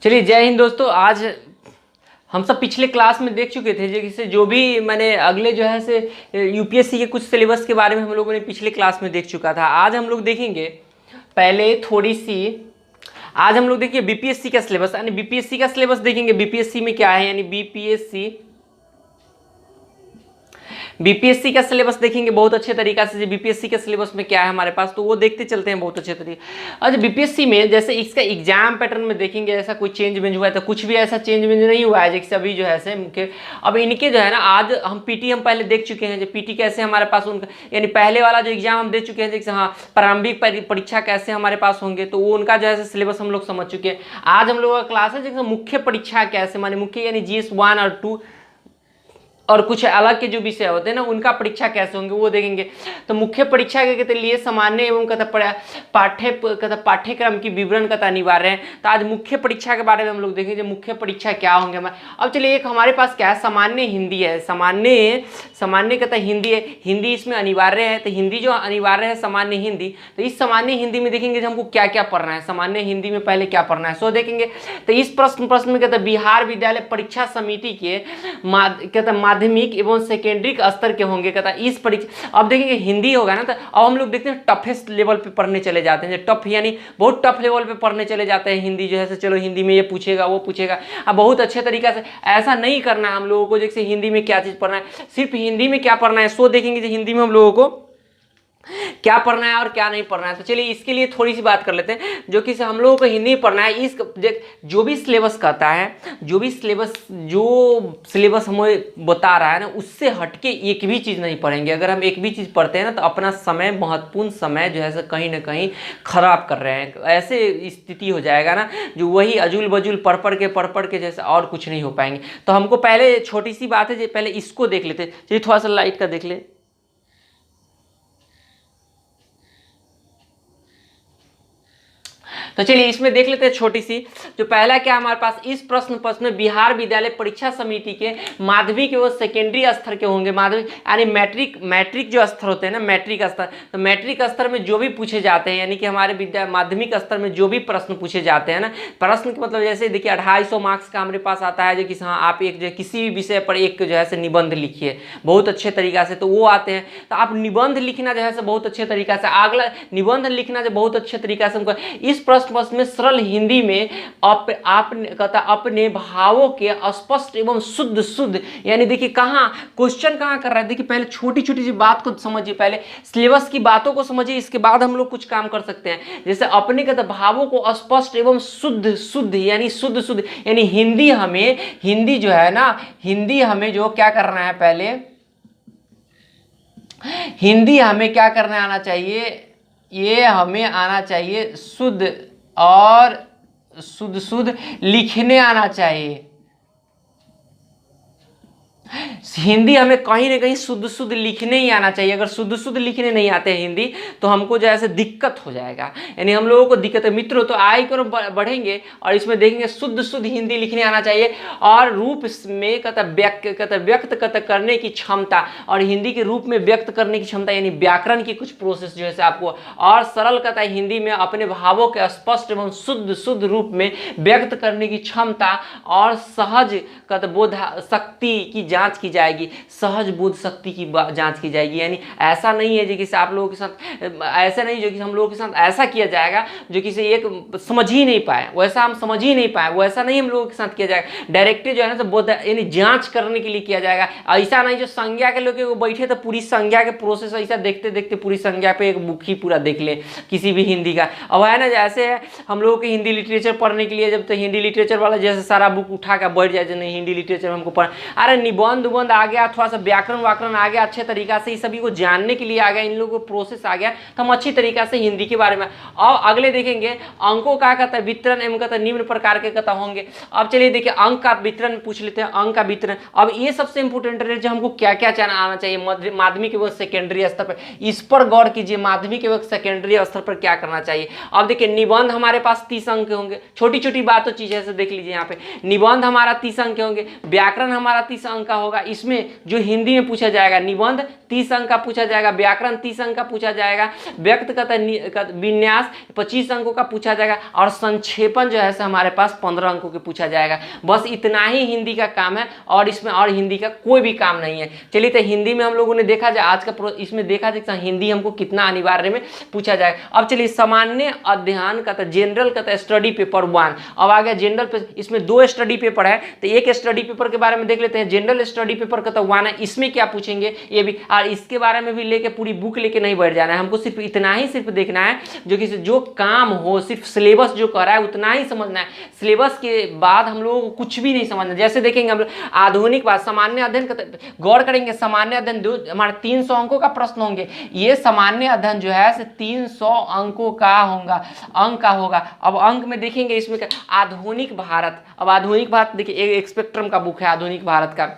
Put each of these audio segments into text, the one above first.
चलिए, जय हिंद दोस्तों। आज हम सब पिछले क्लास में देख चुके थे जैसे जो भी मैंने अगले जो है से यूपीएससी के कुछ सिलेबस के बारे में हम लोगों ने पिछले क्लास में देख चुका था। आज हम लोग देखेंगे पहले थोड़ी सी, आज हम लोग देखिए बीपीएससी का सिलेबस, यानी बीपीएससी का सिलेबस देखेंगे बीपीएससी में क्या है, यानी बीपीएससी का सिलेबस देखेंगे बहुत अच्छे तरीका से। बीपीएससी के सिलेबस में क्या है हमारे पास, तो वो देखते चलते हैं बहुत अच्छे तरीके। अच्छा, बीपीएससी में जैसे इसका एग्जाम पैटर्न में देखेंगे ऐसा कोई चेंज वेंज हुआ है तो कुछ भी ऐसा चेंज वेंज नहीं हुआ है। जैसे अभी जो है से मुख्य अब इनके जो है ना, आज हम पीटी हम पहले देख चुके हैं, जो पीटी कैसे हमारे पास उनका, यानी पहले वाला जो एग्जाम हम देख चुके हैं जैसे हाँ प्रारंभिक परीक्षा कैसे हमारे पास होंगे, तो वो उनका जो है सिलेबस हम लोग समझ चुके हैं। आज हम लोगों का क्लास है जैसे मुख्य परीक्षा कैसे, माने मुख्य यानी GS 1 और 2 और कुछ अलग के जो विषय होते हैं ना उनका परीक्षा कैसे होंगे वो देखेंगे। तो मुख्य परीक्षा के लिए सामान्य एवं पाठ्यक्रम की विवरण का अनिवार्य है। तो आज मुख्य परीक्षा के बारे में हम लोग देखेंगे मुख्य परीक्षा क्या होंगे हमारे। अब चलिए, एक हमारे पास क्या है, सामान्य हिंदी है, सामान्य कहता हिंदी है, हिंदी इसमें अनिवार्य है। तो हिंदी जो अनिवार्य है सामान्य हिंदी, तो इस सामान्य हिंदी में देखेंगे हमको क्या क्या पढ़ना है, सामान्य हिंदी में पहले क्या पढ़ना है सो देखेंगे। तो इस प्रश्न में कहता बिहार विद्यालय परीक्षा समिति के कहता माध्यमिक एवं सेकेंडरी स्तर के होंगे। कहता इस परीक्षा, अब देखेंगे हिंदी होगा ना, तो अब हम लोग देखते हैं टफेस्ट लेवल पे पढ़ने चले जाते हैं। टफ यानी बहुत टफ लेवल पे पढ़ने चले जाते हैं हिंदी जो है। चलो हिंदी में ये पूछेगा वो पूछेगा, अब बहुत अच्छे तरीका से ऐसा नहीं करना है हम लोगों को। जैसे हिंदी में क्या चीज़ पढ़ना है, सिर्फ हिंदी में क्या पढ़ना है सो देखेंगे जो हिंदी में हम लोगों को क्या पढ़ना है और क्या नहीं पढ़ना है। तो चलिए इसके लिए थोड़ी सी बात कर लेते हैं, जो कि हम लोगों को हिंदी पढ़ना है। इस जो भी सिलेबस कहता है, जो सिलेबस हमें बता रहा है ना, उससे हटके एक भी चीज़ नहीं पढ़ेंगे। अगर हम एक भी चीज़ पढ़ते हैं ना तो अपना समय, महत्वपूर्ण समय जो है कहीं ना कहीं खराब कर रहे हैं। ऐसे स्थिति हो जाएगा ना, जो वही अजुल बजुल पढ़ के जैसे और कुछ नहीं हो पाएंगे। तो हमको पहले छोटी सी बात है, पहले इसको देख लेते हैं। चलिए थोड़ा सा लाइट का देख ले। तो चलिए इसमें देख लेते हैं छोटी सी, जो पहला क्या हमारे पास इस प्रश्न में बिहार विद्यालय परीक्षा समिति के माध्यमिक एवं सेकेंडरी स्तर के होंगे। माध्यमिक यानी मैट्रिक जो स्तर होते हैं ना, मैट्रिक स्तर, तो मैट्रिक स्तर में जो भी पूछे जाते हैं, यानी कि हमारे माध्यमिक स्तर में जो भी प्रश्न पूछे जाते हैं ना, प्रश्न के मतलब जैसे देखिए 250 मार्क्स का हमारे पास आता है, जो कि हाँ आप एक जो किसी भी विषय पर एक जो है निबंध लिखिए बहुत अच्छे तरीका से, तो वो आते हैं। तो आप निबंध लिखना जो है बहुत अच्छे तरीका से, अगला निबंध लिखना जो बहुत अच्छे तरीका से हमको इस प्रश्न में सरल हिंदी में अपने भावों के स्पष्ट एवं शुद्ध, यानी देखिए कहाँ क्वेश्चन कहाँ कर रहा है। देखिए पहले छोटी छोटी सी बात को समझिए, पहले सिलेबस की बातों को समझिए, इसके बाद हम लोग कुछ काम कर सकते हैं। जैसे अपने भावों को स्पष्ट एवं शुद्ध यानी हिंदी जो है ना, हिंदी हमें जो क्या करना है, पहले हिंदी हमें क्या करना आना चाहिए, ये हमें आना चाहिए शुद्ध और शुद्ध लिखने आना चाहिए। हिंदी हमें कहीं ना कहीं शुद्ध लिखने ही आना चाहिए। अगर शुद्ध लिखने नहीं आते हैं हिंदी तो हमको जो है दिक्कत हो जाएगा, यानी हम लोगों को दिक्कत है। मित्रों तो आय करो बढ़ेंगे और इसमें देखेंगे शुद्ध हिंदी लिखने आना चाहिए, और रूप में व्यक्त करने की क्षमता, और हिंदी के रूप में व्यक्त करने की क्षमता, यानी व्याकरण की कुछ प्रोसेस जो है आपको, और सरल कहता है हिंदी में अपने भावों के स्पष्ट एवं शुद्ध रूप में व्यक्त करने की क्षमता, और सहज बोध शक्ति की जांच की जाएगी, सहज बोध शक्ति की जांच की जाएगी। यानी ऐसा नहीं है जो कि आप लोगों के साथ, ऐसा नहीं जो कि हम लोगों के साथ ऐसा किया जाएगा जो कि एक समझ ही नहीं पाए, वैसा हम समझ ही नहीं पाए, वैसा नहीं हम लोगों के साथ किया जाएगा। डायरेक्टली जो है ना तो बोध यानी जांच करने के लिए किया जाएगा। ऐसा नहीं जो संज्ञा के लोग बैठे तो पूरी संज्ञा के प्रोसेस ऐसा देखते देखते पूरी संज्ञा पे एक बुक ही पूरा देख ले किसी भी हिंदी का। अब है ना जैसे हम लोगों के हिंदी लिटरेचर पढ़ने के लिए जब तो हिंदी लिटरेचर वाला जैसे सारा बुक उठा कर बैठ जाए, नहीं हिंदी लिटरेचर हमको पढ़, अरे निबंध उबंध आ गया, थोड़ा सा व्याकरण आ गया अच्छे तरीका से, इस सभी को जानने के लिए आ गया, इन लोगों को प्रोसेस आ गया, तो हम अच्छी तरीका से हिंदी के बारे में। और अगले देखेंगे अंकों का कहता है वितरण एवं कहता निम्न प्रकार के कहता होंगे। अब चलिए देखिए अंक का वितरण पूछ लेते हैं, अंक का वितरण। अब ये सबसे इंपोर्टेंट है जो हमको क्या क्या आना चाहिए माध्यमिक एवं सेकेंडरी स्तर पर, इस पर गौर कीजिए, माध्यमिक एवं सेकेंडरी स्तर पर क्या करना चाहिए। अब देखिए निबंध हमारे पास 30 अंक के होंगे, छोटी छोटी बातों चीजें से देख लीजिए यहाँ पे, निबंध हमारा 30 अंक के होंगे, व्याकरण हमारा 30 अंक का होगा, इस इसमें जो हिंदी में पूछा जाएगा, निबंध 30 अंक का पूछा जाएगा, व्याकरण 30 अंक का पूछा जाएगा, व्यक्तिगत विन्यास 25 अंकों का पूछा जाएगा और संक्षेपण जो है हमारे पास 15 अंकों के पूछा जाएगा। बस इतना ही हिंदी का काम है और इसमें और हिंदी का कोई भी काम नहीं है। चलिए तो हिंदी में हम लोगों ने देखा जाए आज का इसमें देखा जाए हिंदी हमको कितना अनिवार्य में पूछा जाएगा। अब चलिए सामान्य अध्ययन का जनरल का स्टडी पेपर 1। अब आ गया जनरल पे, इसमें 2 स्टडी पेपर है तो एक स्टडी पेपर के बारे में देख लेते हैं। जनरल स्टडी पेपर का 1 है, इसमें क्या पूछेंगे ये भी, और इसके बारे में भी लेके पूरी बुक लेके नहीं बैठ जाना है, हमको सिर्फ इतना ही सिर्फ देखना है जो काम हो, सिर्फ सिलेबस जो कर रहा है उतना ही समझना है। सिलेबस के बाद हम लोगों को कुछ भी नहीं समझना। जैसे देखेंगे हम लोग आधुनिक बात सामान्य अध्ययन का गौर करेंगे, सामान्य अध्ययन हमारे 300 अंकों का प्रश्न होंगे। ये सामान्य अध्ययन जो है 300 अंकों का होगा। अब अंक में देखेंगे इसमें आधुनिक भारत। अब आधुनिक भारत देखिए एक स्पेक्ट्रम का बुक है आधुनिक भारत का,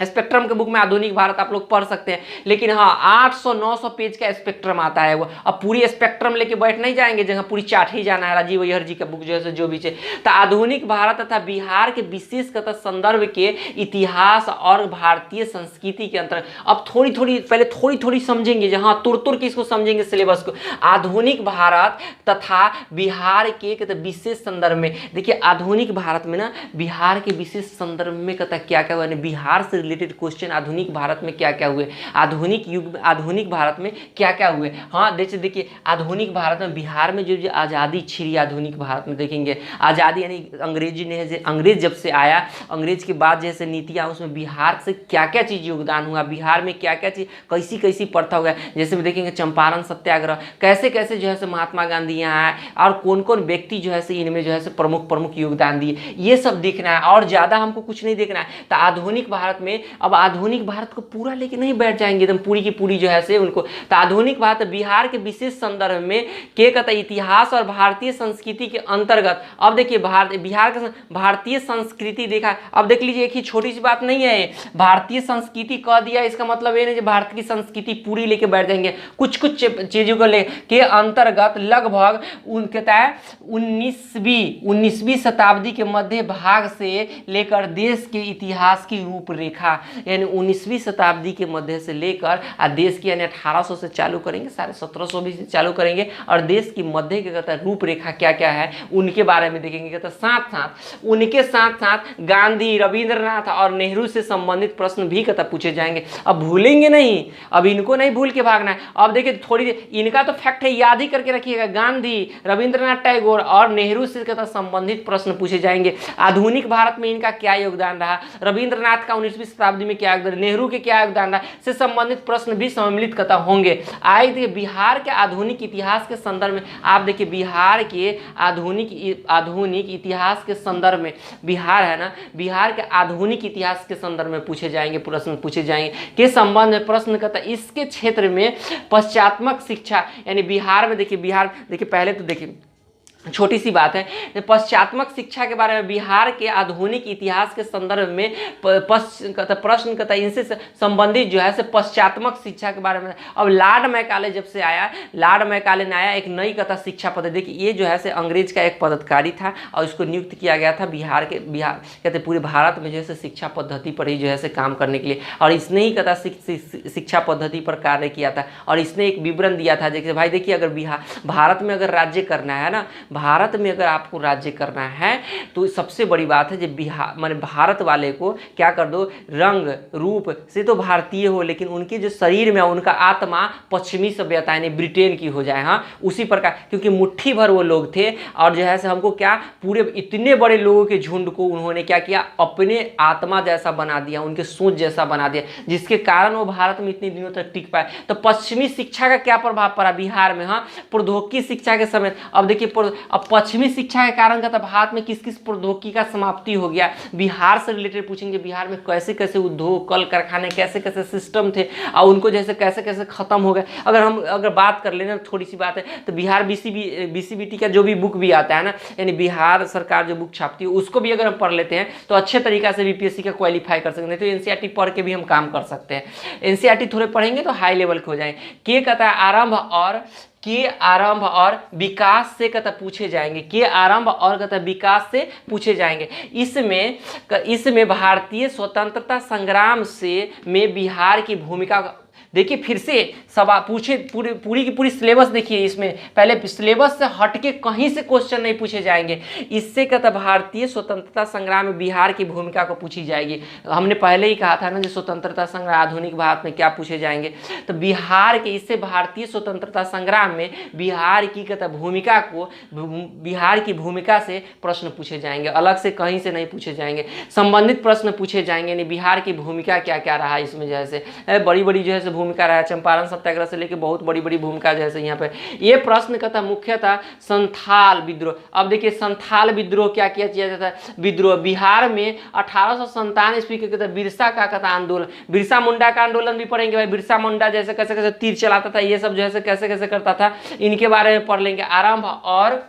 स्पेक्ट्रम के बुक में आधुनिक भारत आप लोग पढ़ सकते हैं। लेकिन हाँ 800-900 पेज का स्पेक्ट्रम आता है वो। अब पूरी स्पेक्ट्रम लेके बैठ नहीं जाएंगे, जगह पूरी चाट ही जाना है। राजीव अय्यर जी का बुक जो है जो भी है। तो आधुनिक भारत तथा बिहार के विशेष संदर्भ के इतिहास और भारतीय संस्कृति के अंतर्गत अब थोड़ी थोड़ी समझेंगे, जहाँ तुर के इसको समझेंगे सिलेबस को। आधुनिक भारत तथा बिहार के विशेष संदर्भ में देखिए, आधुनिक भारत में ना बिहार के विशेष संदर्भ में क्या क्या हुआ, बिहार से रिलेटेड क्वेश्चन आधुनिक भारत में क्या क्या हुए, आधुनिक युग में आधुनिक भारत में क्या क्या हुए। हाँ देखिए आधुनिक भारत में बिहार में जो आज़ादी छिड़ी, आधुनिक भारत में देखेंगे आज़ादी यानी अंग्रेज जब से आया, अंग्रेज के बाद जैसे नीतियाँ उसमें बिहार से क्या क्या चीज़ योगदान हुआ, बिहार में क्या क्या चीज़ कैसी प्रथा हुआ। जैसे भी देखेंगे चंपारण सत्याग्रह, कैसे जो है महात्मा गांधी यहाँ आए और कौन कौन व्यक्ति जो है इनमें जो है प्रमुख योगदान दिए, ये सब देखना है और ज़्यादा हमको कुछ नहीं देखना है। तो आधुनिक भारत में अब आधुनिक भारत को पूरा लेके नहीं बैठ जाएंगे एकदम पूरी की पूरी जो है उनको। तो आधुनिक भारत बिहार के विशेष संदर्भ में के कहता इतिहास और भारतीय संस्कृति के अंतर्गत। अब देखिए बिहार का भारतीय संस्कृति देखा, अब देख लीजिए एक ही छोटी सी बात नहीं है, भारतीय संस्कृति कह दिया इसका मतलब ये नहीं भारत की संस्कृति पूरी लेके बैठ जाएंगे। कुछ चीजों को के अंतर्गत लगभग कहता है 19वीं शताब्दी के मध्य भाग से लेकर देश के इतिहास की रूपरेखा, यानी 19वीं शताब्दी के मध्य से लेकर देश की यानी 1800 से चालू करेंगे, 1750 भी से चालू करेंगे और देश की मध्य के कहता रूपरेखा क्या क्या है उनके बारे में देखेंगे। कहता उनके साथ साथ गांधी, रविंद्रनाथ और नेहरू से संबंधित प्रश्न भी कहता पूछे जाएंगे। अब भूलेंगे नहीं, अब इनको नहीं भूल के भागना है। अब देखिए थोड़ी इनका तो फैक्ट है, याद ही करके रखिएगा, गांधी, रविंद्रनाथ टैगोर और नेहरू से कहता संबंधित प्रश्न पूछे जाएंगे। आधुनिक भारत में इनका क्या योगदान रहा, रविंद्रनाथ का 19वीं शताब्दी में क्या योगदान, नेहरू के क्या योगदान रहा, से संबंधित प्रश्न भी सम्मिलित कहता होंगे। आए देखिए बिहार के आधुनिक इतिहास के संदर्भ में, आप देखिए बिहार के आधुनिक इतिहास के संदर्भ में, बिहार है ना, बिहार के आधुनिक इतिहास के संदर्भ में पूछे जाएंगे, प्रश्न पूछे जाएंगे के संबंध में प्रश्न कहता इसके क्षेत्र में पश्चात्मक शिक्षा, यानी बिहार में देखिए पहले तो देखिए छोटी सी बात है, पश्चात्मक शिक्षा के बारे में बिहार के आधुनिक इतिहास के संदर्भ में प्रश्न कहता इनसे संबंधित जो है पश्चात्मक शिक्षा के बारे में। अब लॉर्ड मैकाले जब से आया, लॉर्ड मैकाले ने आया एक नई कहता शिक्षा पद्धति। देखिए ये जो है अंग्रेज का एक पदाधिकारी था और इसको नियुक्त किया गया था बिहार कहते पूरे भारत में जो है शिक्षा पद्धति पर ही जो है काम करने के लिए, और इसने ही कहता शिक्षा पद्धति पर कार्य किया था और इसने एक विवरण दिया था। जैसे भाई देखिए अगर भारत में अगर राज्य करना है ना, भारत में अगर आपको राज्य करना है तो सबसे बड़ी बात है जब माने भारत वाले को क्या कर दो, रंग रूप से तो भारतीय हो लेकिन उनके जो शरीर में उनका आत्मा पश्चिमी सभ्यता यानी ब्रिटेन की हो जाए। हाँ उसी प्रकार, क्योंकि मुट्ठी भर वो लोग थे और जो है हमको क्या पूरे इतने बड़े लोगों के झुंड को उन्होंने क्या किया, अपने आत्मा जैसा बना दिया, उनके सोच जैसा बना दिया, जिसके कारण वो भारत में इतने दिनों तक टिक पाए। तो पश्चिमी शिक्षा का क्या प्रभाव पड़ा बिहार में, हाँ प्रौद्योगिकी शिक्षा के समय। अब देखिए अब पश्चिमी शिक्षा के कारण का भारत में किस किस प्रौद्योगिकी का समाप्ति हो गया, बिहार से रिलेटेड पूछेंगे। बिहार में कैसे कैसे उद्योग, कल कारखाने, कैसे कैसे सिस्टम थे और उनको जैसे कैसे कैसे खत्म हो गए। अगर बात कर लेना थोड़ी सी बात है तो बिहार बीसीबीटी का जो भी बुक भी आता है ना, यानी बिहार सरकार जो बुक छापती है उसको भी अगर हम पढ़ लेते हैं तो अच्छे तरीका से बीपीएससी का क्वालिफाई कर सकते हैं। तो एनसीईआरटी पढ़ के भी हम काम कर सकते हैं। एनसीईआरटी थोड़े पढ़ेंगे तो हाई लेवल के हो जाएंगे। के कहता है आरंभ और के आरंभ और विकास से कहता पूछे जाएंगे, के आरंभ और कहता विकास से पूछे जाएंगे। इसमें भारतीय स्वतंत्रता संग्राम से में बिहार की भूमिका, देखिए फिर से सवाल पूछे, पूरी की पूरी सिलेबस देखिए, इसमें पहले सिलेबस से हटके कहीं से क्वेश्चन नहीं पूछे जाएंगे। इससे कहता भारतीय स्वतंत्रता संग्राम में बिहार की भूमिका को पूछी जाएगी। हमने पहले ही कहा था ना, जो स्वतंत्रता संग्राम आधुनिक भारत में क्या पूछे जाएंगे, तो बिहार के, इससे भारतीय स्वतंत्रता संग्राम में बिहार की कहता भूमिका को, बिहार की भूमिका से प्रश्न पूछे जाएंगे, अलग से कहीं से नहीं पूछे जाएंगे। संबंधित प्रश्न पूछे जाएंगे, यानी बिहार की भूमिका क्या क्या रहा इसमें, जैसे बड़ी बड़ी जो है भूमिका रहा है, चंपारण सत्याग्रह से लेकर बहुत बड़ी बड़ी भूमिका, जैसे यहाँ पे ये प्रश्न कहता मुख्यतः संथाल विद्रोह। अब देखिए संथाल विद्रोह क्या किया जाता है, विद्रोह बिहार में 1857 ईस्वी के कहता बिरसा का कहता आंदोलन, बिरसा मुंडा का आंदोलन भी पढ़ेंगे भाई, बिरसा मुंडा जैसे कैसे कैसे तीर चलाता था, ये सब जो है कैसे कैसे करता था, इनके बारे में पढ़ लेंगे। आरंभ और,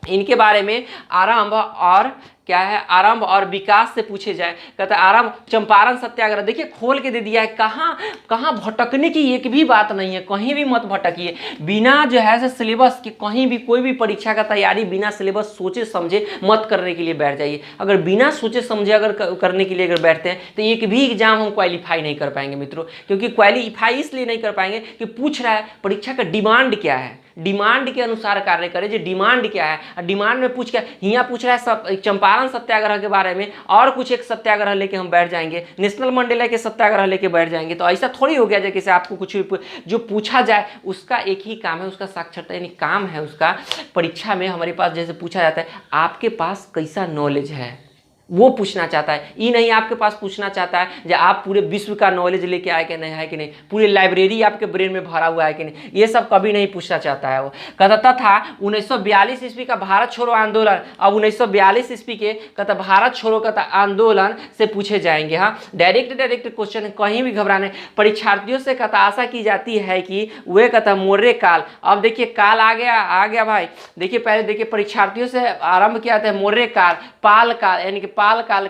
इनके बारे में आरंभ और क्या है, आरंभ और विकास से पूछे जाए। कहता है आरंभ, चंपारण सत्याग्रह, देखिए खोल के दे दिया है, कहाँ कहाँ भटकने की एक भी बात नहीं है, कहीं भी मत भटकिए। बिना जो है सिलेबस के कहीं भी कोई भी परीक्षा का तैयारी बिना सिलेबस सोचे समझे मत करने के लिए बैठ जाइए। अगर बिना सोचे समझे अगर करने के लिए अगर बैठते हैं तो एक भी एग्जाम हम क्वालिफाई नहीं कर पाएंगे मित्रों, क्योंकि क्वालिफाई इसलिए नहीं कर पाएंगे कि पूछ रहा है परीक्षा का डिमांड क्या है, डिमांड के अनुसार कार्य करें, जो डिमांड क्या है, डिमांड में पूछ क्या, यहाँ पूछ रहा है सब चंपारण सत्याग्रह के बारे में और कुछ एक सत्याग्रह लेके हम बैठ जाएंगे, नेशनल मंडेला के सत्याग्रह लेके बैठ जाएंगे, तो ऐसा थोड़ी हो गया जैसे आपको कुछ जो पूछा जाए उसका एक ही काम है, उसका साक्षरता यानी काम है उसका। परीक्षा में हमारे पास जैसे पूछा जाता है आपके पास कैसा नॉलेज है, वो पूछना चाहता है, ये नहीं आपके पास पूछना चाहता है जो आप पूरे विश्व का नॉलेज लेके आए कि नहीं, है कि नहीं, पूरी लाइब्रेरी आपके ब्रेन में भरा हुआ है कि नहीं, ये सब कभी नहीं पूछना चाहता है वो। कहता था 1942 ईस्वी का भारत छोड़ो आंदोलन, अब 1942 ईस्वी के कहता भारत छोड़ो कहता आंदोलन से पूछे जाएंगे। हाँ, डायरेक्ट क्वेश्चन, कहीं भी घबराने। परीक्षार्थियों से कहता आशा की जाती है कि वे कहता मौर्य काल, अब देखिए काल आ गया भाई, देखिए पहले देखिए परीक्षार्थियों से आरंभ किया था मौर्य काल, पाल काल यानी कि पाल काल,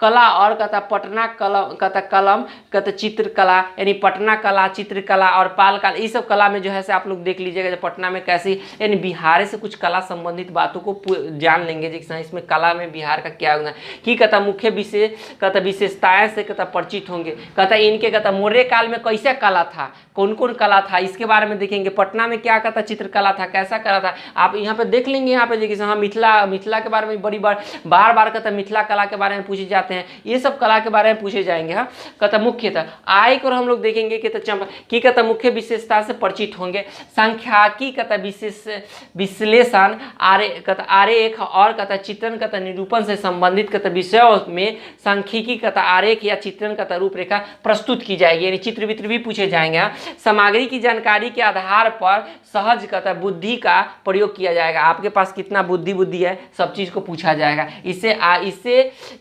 कला और कहता पटना कलम कहता चित्रकला, यानी पटना कला, चित्रकला और पाल काल, ये सब कला में जो है से आप लोग देख लीजिएगा जो पटना में कैसी, यानी बिहार से कुछ कला संबंधित बातों को जान लेंगे जी, इसमें कला में बिहार का क्या होना कि कहता मुख्य विशेषताएं से कहता परिचित होंगे। कहता इनके कहता मौर्य काल में कैसा कला था, कौन कौन कला था, इसके बारे में देखेंगे। पटना में क्या कहता चित्रकला था, कैसा कला था, आप यहाँ पे देख लेंगे। यहाँ पे देखिए हाँ मिथिला के बारे में बड़ी बार कहता मिथिला कला के बारे में पूछे जाते हैं, ये सब कला के बारे में पूछे जाएंगे। हाँ, कहता मुख्यतः आय को हम लोग देखेंगे कि कहता मुख्य विशेषता से परिचित होंगे। सांख्यिकी कहता विश्लेषण, आरेख और कहता चित्रण कहता निरूपण से संबंधित कहता विषयों में सांख्यिकी कहता आरेख या चित्रण कहता रूपरेखा प्रस्तुत की जाएगी, यानी चित्र वित्र भी पूछे जाएंगे। हाँ, सामग्री की जानकारी के आधार पर सहज कहता बुद्धि का प्रयोग किया जाएगा, आपके पास कितना बुद्धि है सब चीज को पूछा जाएगा।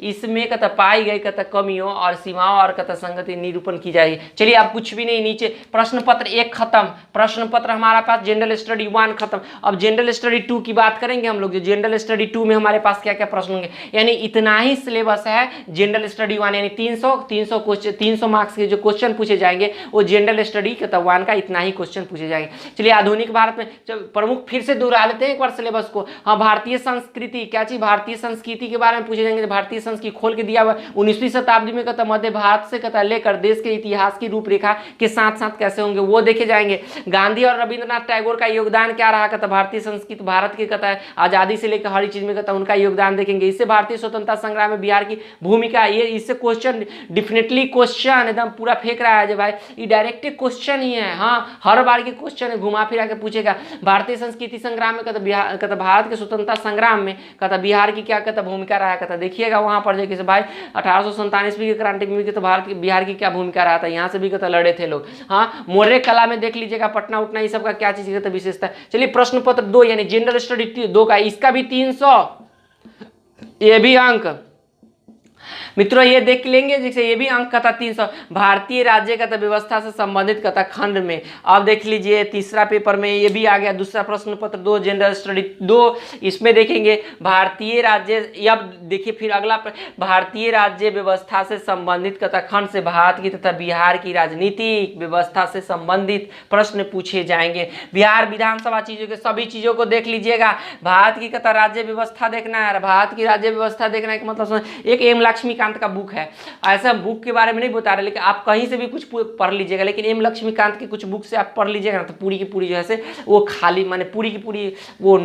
इसमें कहता पाई गई कहता कमियों और सीमाओं और कहता संगति निरूपण की जाएगी। चलिए आप कुछ भी नहीं, नीचे प्रश्न पत्र 1 खत्म, प्रश्न पत्र हमारा पास जनरल स्टडी 1 खत्म। अब जनरल स्टडी 2 की बात करेंगे हम लोग, जो जनरल स्टडी 2 में हमारे पास क्या क्या प्रश्न होंगे, यानी इतना ही सिलेबस है जनरल स्टडी 1, यानी 300 मार्क्स के जो क्वेश्चन पूछे जाएंगे वो जनरल स्टडी कहता 1 का इतना ही क्वेश्चन पूछे जाएंगे। चलिए आधुनिक भारत में प्रमुख फिर से दोहरा लेते हैं एक बार सिलेबस को। हाँ, भारतीय संस्कृति क्या चीज, भारतीय संस्कृति के बारे में पूछे जाएंगे। भारतीय संस्कृति खोल के दिया हुआ 19वीं शताब्दी में कहता मध्य भारत से कहता लेकर देश के इतिहास की रूपरेखा के साथ साथ कैसे होंगे वो देखे जाएंगे। गांधी और रविंद्रनाथ टैगोर का योगदान क्या रहा कहता भारतीय संस्कृति, भारत की कहता आजादी से लेकर हर चीज में कहता उनका योगदान देखेंगे। इससे भारतीय स्वतंत्रता संग्राम में बिहार की भूमिका, ये इससे क्वेश्चन डेफिनेटली क्वेश्चन एकदम पूरा फेंक रहा है जो भाई ये डायरेक्ट क्वेश्चन ही है। हाँ, हर बार की क्वेश्चन घुमा फिरा के पूछेगा। भारतीय संस्कृति संग्राम में कहता भारत के स्वतंत्रता संग्राम में कहता बिहार की क्या कहता भूमिका रहा कहता देखिएगा वहां पर जो कि भाई 1847 की क्रांति में भी तो बिहार की क्या भूमिका रहा था, यहाँ से भी कहता लड़े थे लोग। हाँ, मौर्य कला में देख लीजिएगा पटना उठना ये सब का क्या चीज कहता विशेषता। चलिए प्रश्न पत्र 2 यानी जनरल स्टडी 2 का, इसका भी 300 ये भी अंक। मित्रों ये देख लेंगे, जैसे ये भी अंक का था 300। भारतीय राज्य का व्यवस्था से संबंधित कथा खंड में, आप देख लीजिए तीसरा पेपर में ये भी आ गया, दूसरा प्रश्न पत्र 2 जनरल स्टडी 2, इसमें देखेंगे भारतीय राज्य। अब देखिए फिर अगला भारतीय राज्य व्यवस्था से संबंधित कथा खंड से भारत की तथा बिहार की राजनीतिक व्यवस्था से संबंधित प्रश्न पूछे जाएंगे। बिहार विधानसभा चीजों के सभी चीजों को देख लीजिएगा। भारत की कथा राज्य व्यवस्था देखना है, भारत की राज्य व्यवस्था देखना है कि मतलब एक एम लक्ष्मीकांत का बुक है, ऐसा बुक के बारे में नहीं बता रहे, लेकिन आप कहीं से भी कुछ पढ़ लीजिएगा, लेकिन एम लक्ष्मीकांत की कुछ बुक से आप पढ़ लीजिएगा ना तो पूरी की पूरी जो है से वो खाली माने पूरी की पूरी वो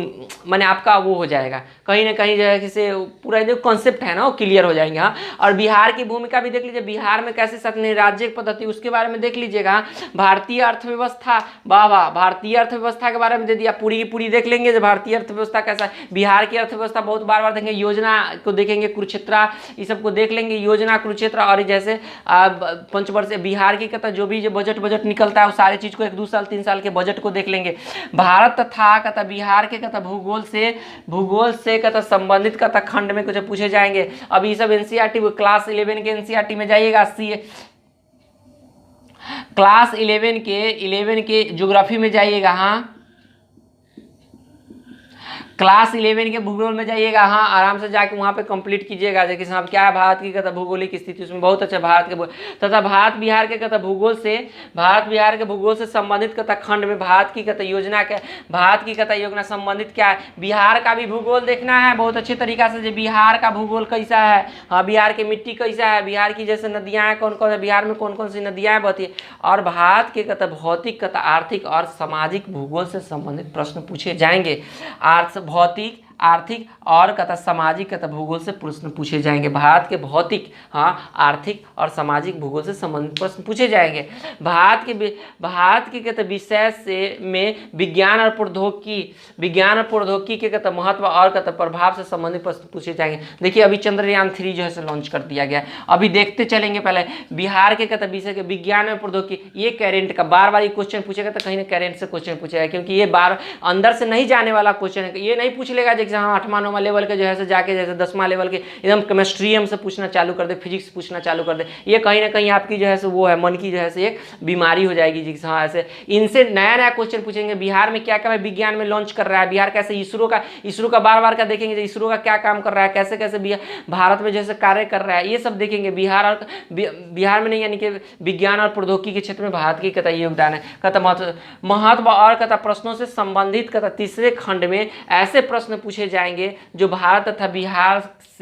माने आपका वो हो जाएगा, कहीं ना कहीं जो है से पूरा जो कॉन्सेप्ट है ना वो क्लियर हो जाएंगे। हाँ, और बिहार की भूमिका भी देख लीजिए, बिहार में कैसे शासन राज्य पद्धति उसके बारे में देख लीजिएगा। भारतीय अर्थव्यवस्था, वाह वाह, भारतीय अर्थव्यवस्था के बारे में दे दिया, पूरी की पूरी देख लेंगे जो भारतीय अर्थव्यवस्था कैसा है। बिहार की अर्थव्यवस्था बहुत बार बार देखेंगे, योजना को देखेंगे, कुरुक्षेत्र ये सब को देख लेंगे, योजना कुरुक्षेत्र। और जैसे पंचवर्षीय बिहार की कथा जो भी जो बजट निकलता है वो सारी चीज को 1-2 साल 3 साल के बजट को देख लेंगे। भारत तथा कथा बिहार के कथा भूगोल से कथा संबंधित कथा खंड में कुछ पूछे जाएंगे। अब ये सब एनसीईआरटी क्लास 11 के एनसीईआरटी में जाइएगा, क्लास 11 के ज्योग्राफी में जाइएगा। हाँ, क्लास 11 के भूगोल में जाइएगा। हाँ, आराम से जाके वहाँ पे कंप्लीट कीजिएगा, जैसे साहब क्या है भारत की कथा भौगोलिक स्थिति, उसमें बहुत अच्छा भारत के तथा भारत बिहार के कथा भूगोल से संबंधित कथा खंड में भारत की कथा योजना क्या, भारत की कथा योजना संबंधित क्या है। बिहार का भी भूगोल देखना है बहुत अच्छे तरीका से, जो बिहार का भूगोल कैसा है। हाँ, बिहार की मिट्टी कैसा है, बिहार की जैसे नदियाँ हैं कौन कौन है, बिहार में कौन कौन सी नदियाँ बहती है। और भारत के कथा भौतिक कथा आर्थिक और सामाजिक भूगोल से संबंधित प्रश्न पूछे जाएंगे। भौतिक, आर्थिक और कथा सामाजिक कथा भूगोल से प्रश्न पूछे जाएंगे। भारत के भौतिक, हाँ, आर्थिक और सामाजिक भूगोल से संबंधित प्रश्न पूछे जाएंगे। भारत के कथा विषय से में विज्ञान और प्रौद्योगिकी के कथा महत्व और कथा प्रभाव से संबंधित प्रश्न पूछे जाएंगे। देखिए अभी चंद्रयान 3 जो है लॉन्च कर दिया गया, अभी देखते चलेंगे। पहले बिहार के कथा विषय के विज्ञान और प्रौद्योगिकी, ये करेंट का बार बार ये क्वेश्चन पूछेगा, तो कहीं ना करेंट से क्वेश्चन पूछेगा, क्योंकि ये बार अंदर से नहीं जाने वाला क्वेश्चन है। ये नहीं पूछ लेगा जैसे हम 8वां-9वां लेवल के जो है जाके जैसे 10वां लेवल के एकदम केमिस्ट्री हमसे पूछना चालू कर दे, फिजिक्स पूछना चालू कर दे, ये कहीं ना कहीं आपकी जो है वो है मन की जो है एक बीमारी हो जाएगी। जिससे हाँ ऐसे इनसे नया क्वेश्चन पूछेंगे। बिहार में क्या क्या है विज्ञान में लॉन्च कर रहा है, बिहार कैसे इसरो का बार बार का देखेंगे, इसरो का क्या काम कर रहा है, कैसे कैसे भारत में जैसे कार्य कर रहा है, ये सब देखेंगे। बिहार में नहीं, यानी कि विज्ञान और प्रौद्योगिकी के क्षेत्र में भारत की कथा योगदान है। कथा महत्व और कथा प्रश्नों से संबंधित कथा तीसरे खंड में ऐसे प्रश्न पूछे जाएंगे जो भारत तथा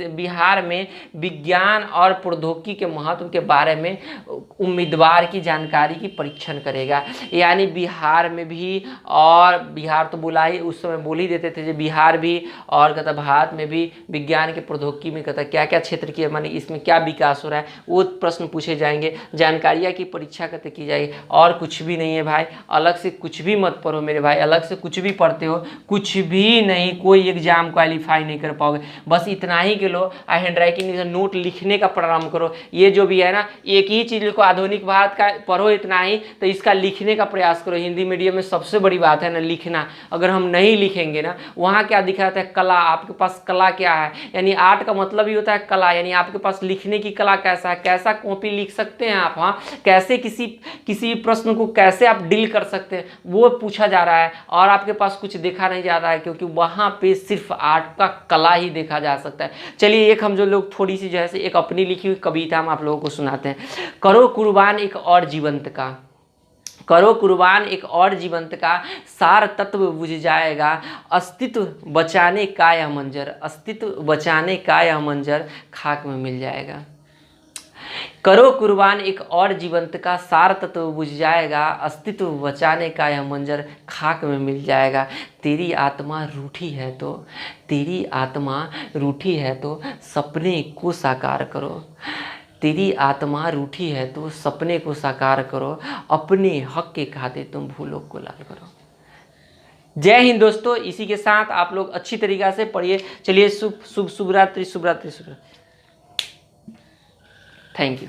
बिहार में विज्ञान और प्रौद्योगिकी के महत्व के बारे में उम्मीदवार की जानकारी की परीक्षण करेगा। यानी बिहार में भी, और बिहार तो बोला ही उस समय बोल ही देते थे, जो बिहार भी और कहता भारत में भी विज्ञान के प्रौद्योगिकी में कहता क्या क्या क्षेत्र की मानी इसमें क्या विकास हो रहा है, वो प्रश्न पूछे जाएंगे। जानकारियाँ की परीक्षा कहते की जाएगी, और कुछ भी नहीं है भाई। अलग से कुछ भी मत पढ़ो मेरे भाई, अलग से कुछ भी पढ़ते हो कुछ भी नहीं, कोई एग्जाम क्वालिफाई नहीं कर पाओगे। बस इतना ही के लो, हैंड राइटिंग नोट लिखने का प्रारंभ करो। ये जो भी है ना, एक ही चीज को आधुनिक भारत का पढ़ो इतना ही, तो इसका लिखने का प्रयास करो। हिंदी मीडियम में सबसे बड़ी बात है ना लिखना। अगर हम नहीं लिखेंगे ना, वहाँ क्या दिखाता है कला, आपके पास कला क्या है, यानी आर्ट का मतलब ही होता है कला, यानी आपके पास लिखने की कला कैसा है, कैसा कॉपी लिख सकते हैं आप, हाँ कैसे किसी प्रश्न को कैसे आप डील कर सकते हैं, वो पूछा जा रहा है। और आपके पास कुछ देखा नहीं जा रहा है, क्योंकि वहाँ पे सिर्फ आर्ट का कला ही देखा जा सकता है। चलिए एक हम जो लोग थोड़ी सी जो है एक अपनी लिखी हुई कविता हम आप लोगों को सुनाते हैं। करो कुर्बान एक और जीवंत का, करो कुर्बान एक और जीवंत का, सार तत्व बुझ जाएगा, अस्तित्व बचाने का यह मंजर, अस्तित्व बचाने का यह मंजर खाक में मिल जाएगा। करो कुर्बान एक और जीवंत का, सार तत्व बुझ जाएगा, अस्तित्व बचाने का यह मंजर खाक में मिल जाएगा। तेरी आत्मा रूठी है तो, तेरी आत्मा रूठी है तो सपने को साकार करो, तेरी आत्मा रूठी है तो सपने को साकार करो, अपने हक के खाते तुम भूलों को लाल करो। जय हिंद दोस्तों। इसी के साथ आप लोग अच्छी तरीक़ा से पढ़िए। चलिए शुभ रात्रि, शुभ रात्रि, शुभ रात्रि। Thank you.